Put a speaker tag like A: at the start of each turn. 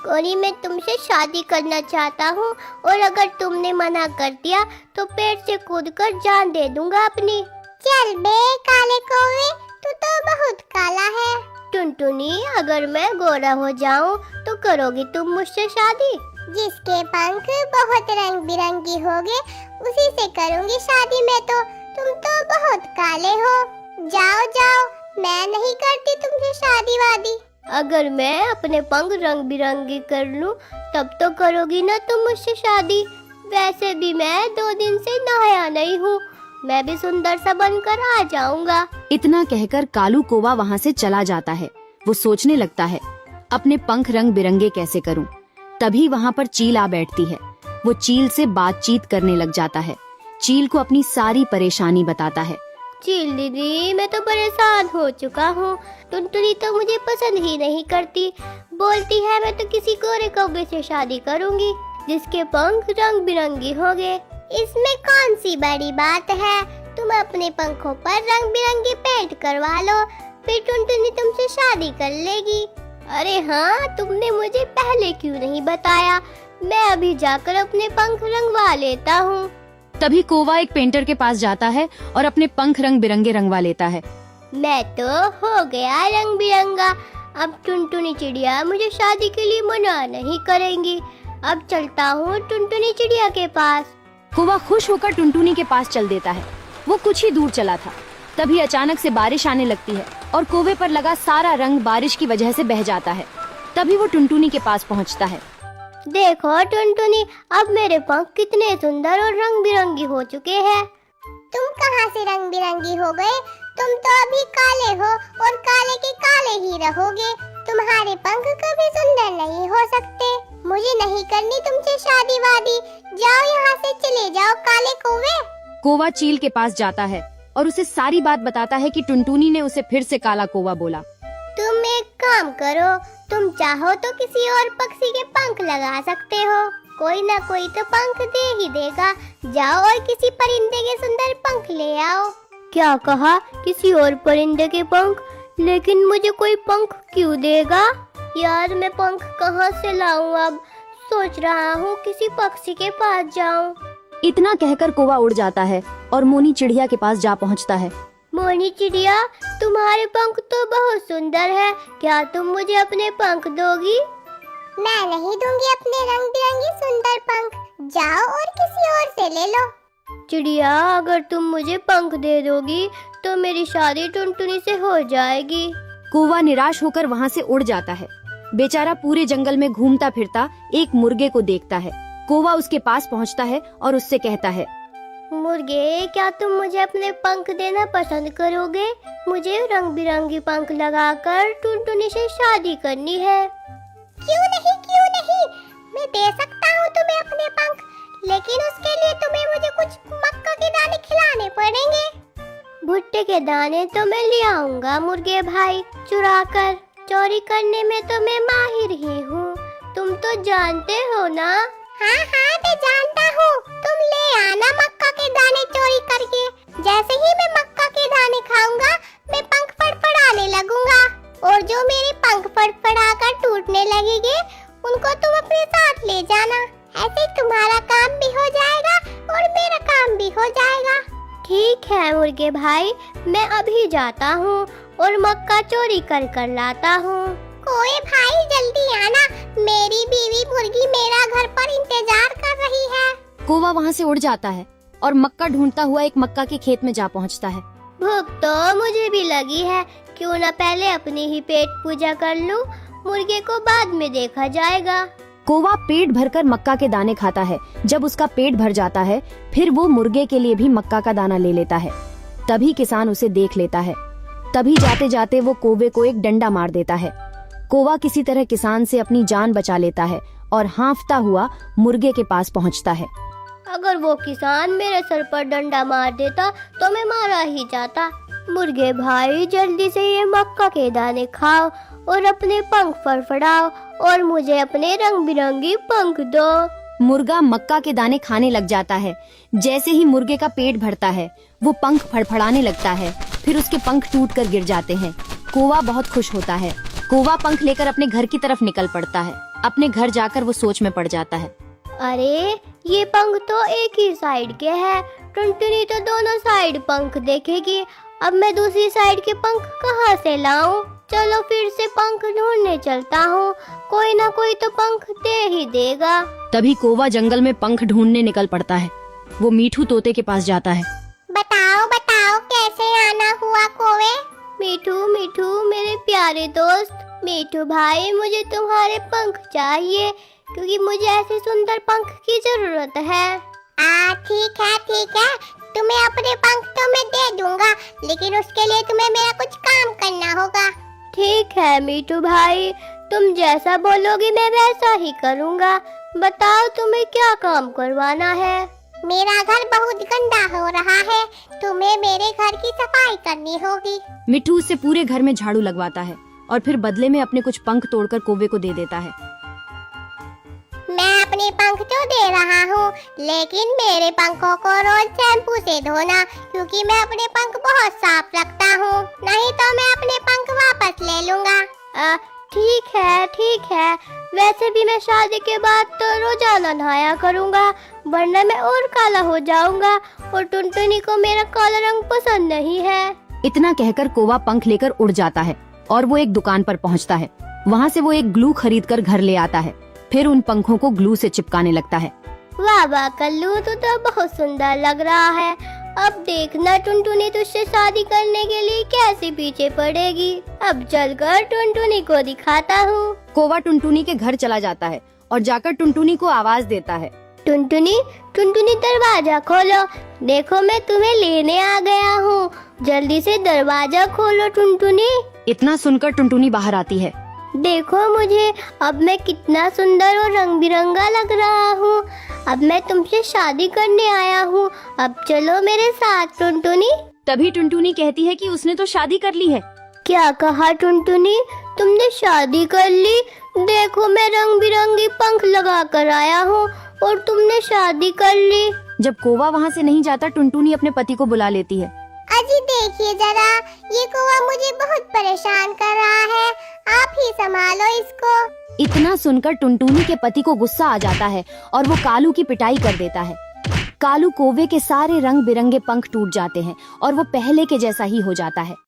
A: कोरी, मैं तुमसे शादी करना चाहता हूँ और अगर तुमने मना कर दिया तो पेड़ से कूदकर जान दे दूंगा अपनी।
B: चल बे काले कौवे, तू तो बहुत काला है।
A: टुनटुनी, अगर मैं गोरा हो जाऊँ तो करोगी तुम मुझसे शादी?
B: जिसके पंख बहुत रंग बिरंगी होगे उसी से करूंगी शादी मैं तो। तुम तो बहुत काले हो। जाओ जाओ, मैं नहीं करती तुमसे शादी वादी।
A: अगर मैं अपने पंख रंग बिरंगी कर लूं तब तो करोगी ना तुम मुझसे शादी? वैसे भी मैं 2 दिन से नहाया नहीं हूँ, मैं भी सुंदर सा बनकर आ जाऊंगा।
C: इतना कहकर कालू कौवा वहाँ से चला जाता है। वो सोचने लगता है, अपने पंख रंग बिरंगे कैसे करूं? तभी वहाँ पर चील आ बैठती है। वो चील से बातचीत करने लग जाता है। चील को अपनी सारी परेशानी बताता है।
A: चील दीदी, मैं तो परेशान हो चुका हूँ। टुनटुनी तो मुझे पसंद ही नहीं करती, बोलती है मैं तो किसी गोरे कौवे से शादी करूँगी जिसके पंख रंग बिरंगी होंगे।
B: इसमें कौन सी बड़ी बात है? तुम अपने पंखों पर रंग बिरंगी पेंट करवा लो, फिर टुनटुनी तुमसे शादी कर लेगी।
A: अरे हाँ, तुमने मुझे पहले क्यों नहीं बताया? मैं अभी जाकर अपने पंख रंगवा लेता हूँ।
C: तभी कौवा एक पेंटर के पास जाता है और अपने पंख रंग बिरंगे रंगवा लेता है।
A: मैं तो हो गया रंग बिरंगा। अब टुनटुनी चिड़िया मुझे शादी के लिए मना नहीं करेंगी। अब चलता हूँ टुनटुनी चिड़िया के पास।
C: कौवा खुश होकर टुनटुनी के पास चल देता है। वो कुछ ही दूर चला था, तभी अचानक से बारिश आने लगती है और कौवे पर लगा सारा रंग बारिश की वजह से बह जाता है। तभी वो टुनटुनी के पास पहुंचता है।
A: देखो टुनटुनी, अब मेरे पंख कितने सुंदर और रंग बिरंगी हो चुके हैं।
B: तुम कहाँ से रंग बिरंगी हो गए? तुम तो अभी काले हो और काले के काले ही रहोगे। तुम्हारे पंख कभी सुंदर नहीं हो सकते। मुझे नहीं करनी तुमसे शादी वादी। जाओ यहाँ से, चले जाओ काले कौवे।
C: कौवा चील के पास जाता है और उसे सारी बात बताता है कि टुनटुनी ने उसे फिर से काला कौवा बोला।
A: तुम एक काम करो, तुम चाहो तो किसी और पक्षी के पंख लगा सकते हो, कोई ना कोई तो पंख दे ही देगा। जाओ और किसी परिंदे के सुंदर पंख ले आओ। क्या कहा? किसी और परिंदे के पंख? लेकिन मुझे कोई पंख क्यों देगा? यार, मैं पंख कहाँ से लाऊं? अब सोच रहा हूँ किसी पक्षी के पास जाऊं।
C: इतना कहकर कौवा उड़ जाता है और मोनी चिड़िया के पास जा पहुँचता है।
A: मोनी चिड़िया, तुम्हारे पंख तो बहुत सुंदर है, क्या तुम मुझे अपने पंख दोगी?
B: मैं नहीं दूंगी अपने रंग बिरंगी सुंदर पंख। जाओ और किसी और से ले लो।
A: चिड़िया, अगर तुम मुझे पंख दे दोगी तो मेरी शादी टुनटुनी से हो जाएगी।
C: कौवा निराश होकर वहाँ से उड़ जाता है। बेचारा पूरे जंगल में घूमता फिरता एक मुर्गे को देखता है। कौवा उसके पास पहुँचता है और उससे कहता है,
A: मुर्गे, क्या तुम मुझे अपने पंख देना पसंद करोगे? मुझे रंग बिरंगी पंख लगाकर टुनटुनी से शादी करनी है।
B: क्यों नहीं, क्यों नहीं, मैं दे सकता हूँ तुम्हें अपने पंख, लेकिन उसके लिए तुम्हें मुझे कुछ मक्का के दाने खिलाने पड़ेंगे।
A: भुट्टे के दाने तो मैं ले आऊंगा मुर्गे भाई, चुरा कर। चोरी करने में तो मैं माहिर ही हूँ, तुम तो जानते हो ना।
B: हाँ हाँ, मैं जानता हूँ। तुम ले आना मक्का के दाने चोरी करके। जैसे ही मैं मक्का के दाने खाऊंगा, मैं पंख फड़फड़ाने लगूंगा, और जो मेरे पंख फड़फड़ाकर टूटने लगेंगे उनको तुम अपने साथ ले जाना। ऐसे तुम्हारा काम भी हो जाएगा और मेरा काम भी हो जाएगा।
A: ठीक है मुर्गे भाई, मैं अभी जाता हूँ और मक्का चोरी कर कर लाता हूँ।
B: कोई भाई जल्दी आना, मेरी बीवी मुर्गी मेरा घर पर इंतजार कर रही है।
C: कौवा वहाँ से उड़ जाता है और मक्का ढूंढता हुआ एक मक्का के खेत में जा पहुँचता है।
A: भूख तो मुझे भी लगी है, क्यों ना पहले अपनी ही पेट पूजा कर लूं, मुर्गे को बाद में देखा जाएगा।
C: कौवा पेट भरकर मक्का के दाने खाता है। जब उसका पेट भर जाता है, फिर वो मुर्गे के लिए भी मक्का का दाना ले लेता है। तभी किसान उसे देख लेता है। तभी जाते जाते वो कौवे को एक डंडा मार देता है। कौवा किसी तरह किसान से अपनी जान बचा लेता है और हाँफता हुआ मुर्गे के पास पहुँचता है।
A: अगर वो किसान मेरे सर पर डंडा मार देता तो मैं मारा ही जाता। मुर्गे भाई, जल्दी से ये मक्का के दाने खाओ और अपने पंख फड़फड़ाओ और मुझे अपने रंग बिरंगी पंख दो।
C: मुर्गा मक्का के दाने खाने लग जाता है। जैसे ही मुर्गे का पेट भरता है, वो पंख फड़फड़ाने लगता है। फिर उसके पंख टूट कर गिर जाते हैं। कौवा बहुत खुश होता है। कौवा पंख लेकर अपने घर की तरफ निकल पड़ता है। अपने घर जाकर वो सोच में पड़ जाता है।
A: अरे ये पंख तो एक ही साइड के हैं। टुनटुनी तो दोनों साइड पंख देखेगी। अब मैं दूसरी साइड के पंख कहाँ से लाऊं? चलो फिर से पंख ढूंढने चलता हूँ। कोई ना कोई तो पंख दे ही देगा।
C: तभी कौवा जंगल में पंख ढूंढने निकल पड़ता है। वो मीठू तोते के पास जाता है।
B: बताओ बताओ कैसे आना हुआ कौवे?
A: मीठू मीठू मेरे प्यारे दोस्त, मीठू भाई, मुझे तुम्हारे पंख चाहिए क्योंकि मुझे ऐसे सुंदर पंख की जरूरत है।
B: ठीक है, तुम्हें अपने पंख तो मैं दे दूंगा, लेकिन उसके लिए तुम्हें मेरा कुछ काम करना होगा।
A: ठीक है मीठू भाई, तुम जैसा बोलोगी मैं वैसा ही करूँगा। बताओ तुम्हें क्या काम करवाना है?
B: मेरा घर बहुत गंदा हो रहा है, तुम्हें मेरे घर की सफाई करनी होगी।
C: मिट्टू उससे पूरे घर में झाड़ू लगवाता है और फिर बदले में अपने कुछ पंख तोड़कर कौवे को दे देता है।
B: मैं अपने पंख तो दे रहा हूँ, लेकिन मेरे पंखों को रोज शैम्पू से धोना, क्योंकि मैं अपने पंख बहुत साफ रखता हूँ। नहीं तो मैं अपने पंख वापस ले लूँगा।
A: ठीक है। वैसे भी मैं शादी के बाद तो रोजाना नहाया करूँगा, वरना मैं और काला हो जाऊँगा और टुनटुनी को मेरा काला रंग पसंद नहीं है।
C: इतना कहकर कौवा पंख लेकर उड़ जाता है और वो एक दुकान पर पहुंचता है। वहाँ से वो एक ग्लू खरीदकर घर ले आता है। फिर उन पंखों को ग्लू से चिपकाने लगता है।
A: वाह कल्लू, तो बहुत सुंदर लग रहा है। अब देखना टुनटुनी तुझसे शादी करने के लिए कैसे पीछे पड़ेगी। अब चलकर टुनटुनी को दिखाता हूँ।
C: कौवा टुनटुनी के घर चला जाता है और जाकर टुनटुनी को आवाज देता है।
A: टुनटुनी दरवाजा खोलो, देखो मैं तुम्हें लेने आ गया हूँ। जल्दी से दरवाजा खोलो टुनटुनी।
C: इतना सुनकर टुनटुनी बाहर आती है।
A: देखो मुझे, अब मैं कितना सुंदर और रंग बिरंगा लग रहा हूँ। अब मैं तुमसे शादी करने आया हूँ। अब चलो मेरे साथ टुनटुनी।
C: तभी टुनटुनी कहती है कि उसने तो शादी कर ली है।
A: क्या कहा टुनटुनी? तुमने शादी कर ली? देखो मैं रंग बिरंगी पंख लगा कर आया हूँ और तुमने शादी कर ली।
C: जब कौवा वहाँ से नहीं जाता, टुनटुनी अपने पति को बुला लेती है।
B: अजी देखिए जरा, ये कौवा मुझे बहुत परेशान कर रहा है, आप ही संभालो इसको।
C: इतना सुनकर टुनटुनी के पति को गुस्सा आ जाता है और वो कालू की पिटाई कर देता है। कालू कौवे के सारे रंग बिरंगे पंख टूट जाते हैं और वो पहले के जैसा ही हो जाता है।